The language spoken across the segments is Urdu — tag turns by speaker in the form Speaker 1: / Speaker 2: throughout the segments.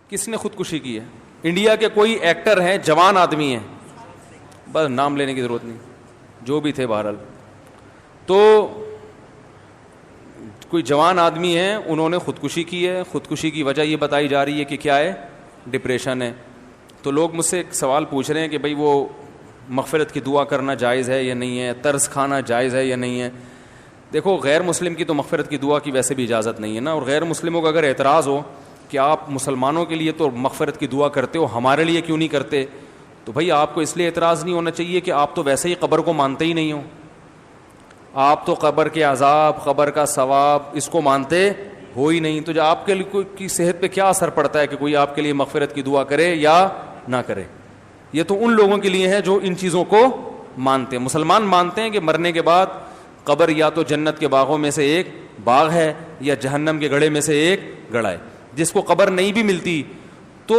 Speaker 1: کس نے خودکشی کی ہے؟ انڈیا کے کوئی ایکٹر ہیں، جوان آدمی ہیں، بس نام لینے کی ضرورت نہیں، جو بھی تھے بہرحال، تو کوئی جوان آدمی ہیں، انہوں نے خودکشی کی ہے. خودکشی کی وجہ یہ بتائی جا رہی ہے کہ کیا ہے؟ ڈپریشن ہے. تو لوگ مجھ سے ایک سوال پوچھ رہے ہیں کہ بھئی وہ مغفرت کی دعا کرنا جائز ہے یا نہیں ہے، طرز کھانا جائز ہے یا نہیں ہے. دیکھو، غیر مسلم کی تو مغفرت کی دعا کی ویسے بھی اجازت نہیں ہے نا، اور غیر مسلموں کا اگر اعتراض ہو کہ آپ مسلمانوں کے لیے تو مغفرت کی دعا کرتے ہو، ہمارے لیے کیوں نہیں کرتے، تو بھائی آپ کو اس لیے اعتراض نہیں ہونا چاہیے کہ آپ تو ویسے ہی قبر کو مانتے ہی نہیں ہو. آپ تو قبر کے عذاب، قبر کا ثواب، اس کو مانتے ہو ہی نہیں. تو جو آپ کے لیے کی صحت پہ کیا اثر پڑتا ہے کہ کوئی آپ کے لیے مغفرت کی دعا کرے یا نہ کرے؟ یہ تو ان لوگوں کے لیے ہے جو ان چیزوں کو مانتے ہیں. مسلمان مانتے ہیں کہ مرنے کے بعد قبر یا تو جنت کے باغوں میں سے ایک باغ ہے یا جہنم کے گڑھے میں سے ایک گڑھا ہے. جس کو قبر نہیں بھی ملتی تو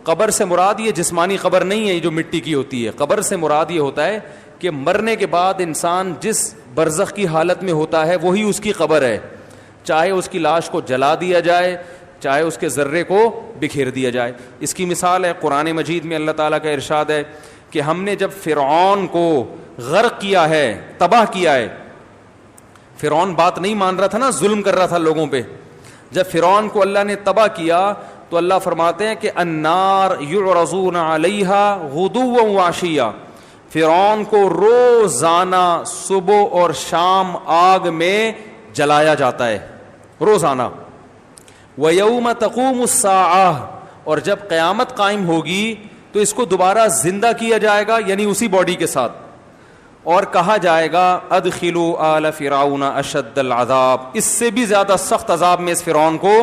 Speaker 1: قبر سے مراد یہ جسمانی قبر نہیں ہے، یہ جو مٹی کی ہوتی ہے. قبر سے مراد یہ ہوتا ہے کہ مرنے کے بعد انسان جس برزخ کی حالت میں ہوتا ہے وہی اس کی قبر ہے. چاہے اس کی لاش کو جلا دیا جائے، چاہے اس کے ذرے کو بکھیر دیا جائے. اس کی مثال ہے قرآن مجید میں اللہ تعالیٰ کا ارشاد ہے کہ ہم نے جب فرعون کو غرق کیا ہے، تباہ کیا ہے. فرعون بات نہیں مان رہا تھا نا، ظلم کر رہا تھا لوگوں پہ. جب فرعون کو اللہ نے تباہ کیا تو اللہ فرماتے ہیں کہ النار یعرضون علیہا غدوا وعشیا، فرعون کو روزانہ صبح اور شام آگ میں جلایا جاتا ہے، روزانہ. وَيَوْمَ تَقُومُ السَّاعَةُ، اور جب قیامت قائم ہوگی تو اس کو دوبارہ زندہ کیا جائے گا، یعنی اسی باڈی کے ساتھ، اور کہا جائے گا ادخلوا آل فرعون اشد العذاب، اس سے بھی زیادہ سخت عذاب میں اس فرعون کو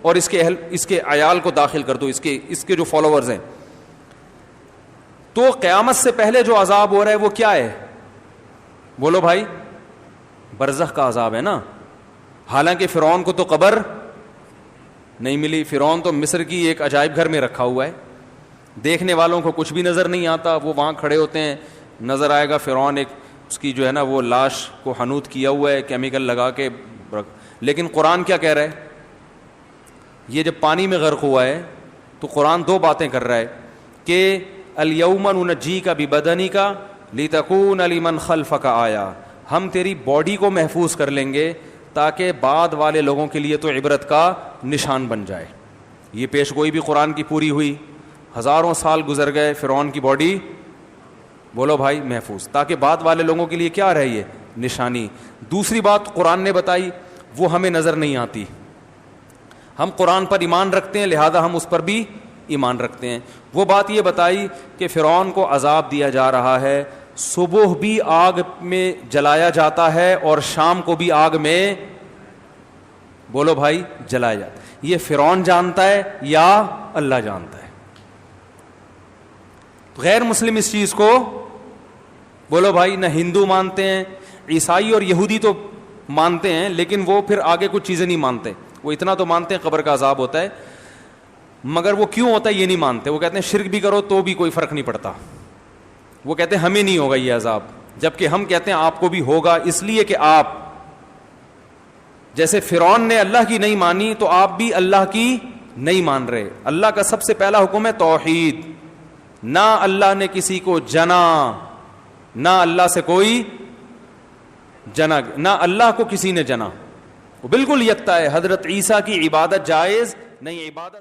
Speaker 1: اور اس کے عیال کو داخل کر دو، اس کے جو فالوورز ہیں. تو قیامت سے پہلے جو عذاب ہو رہا ہے وہ کیا ہے؟ بولو بھائی، برزخ کا عذاب ہے نا. حالانکہ فرعون کو تو قبر نہیں ملی. فرعون تو مصر کی ایک عجائب گھر میں رکھا ہوا ہے، دیکھنے والوں کو کچھ بھی نظر نہیں آتا. وہ وہاں کھڑے ہوتے ہیں، نظر آئے گا فرعون ایک اس کی جو ہے نا وہ لاش کو حنوط کیا ہوا ہے کیمیکل لگا کے. لیکن قرآن کیا کہہ رہا ہے؟ یہ جب پانی میں غرق ہوا ہے تو قرآن دو باتیں کر رہا ہے کہ الیوم ننجیک ببدنک لتکون لمن خلفک آیا، ہم تیری باڈی کو محفوظ کر لیں گے تاکہ بعد والے لوگوں کے لیے تو عبرت کا نشان بن جائے. یہ پیش گوئی بھی قرآن کی پوری ہوئی. ہزاروں سال گزر گئے، فرعون کی باڈی بولو بھائی محفوظ، تاکہ بعد والے لوگوں کے لیے کیا رہی ہے؟ نشانی. دوسری بات قرآن نے بتائی وہ ہمیں نظر نہیں آتی. ہم قرآن پر ایمان رکھتے ہیں لہذا ہم اس پر بھی ایمان رکھتے ہیں. وہ بات یہ بتائی کہ فرعون کو عذاب دیا جا رہا ہے، صبح بھی آگ میں جلایا جاتا ہے اور شام کو بھی آگ میں بولو بھائی جلایا جاتا ہے. یہ فرعون جانتا ہے یا اللہ جانتا ہے؟ غیر مسلم اس چیز کو بولو بھائی نہ ہندو مانتے ہیں، عیسائی اور یہودی تو مانتے ہیں لیکن وہ پھر آگے کچھ چیزیں نہیں مانتے. وہ اتنا تو مانتے ہیں قبر کا عذاب ہوتا ہے، مگر وہ کیوں ہوتا ہے یہ نہیں مانتے. وہ کہتے ہیں شرک بھی کرو تو بھی کوئی فرق نہیں پڑتا. وہ کہتے ہیں ہمیں نہیں ہوگا یہ عذاب، جبکہ ہم کہتے ہیں آپ کو بھی ہوگا، اس لیے کہ آپ جیسے فرعون نے اللہ کی نہیں مانی تو آپ بھی اللہ کی نہیں مان رہے. اللہ کا سب سے پہلا حکم ہے توحید. نہ اللہ نے کسی کو جنا، نہ اللہ سے کوئی جنا، نہ اللہ کو کسی نے جنا. وہ بالکل یکتا ہے. حضرت عیسیٰ کی عبادت جائز نہیں، عبادت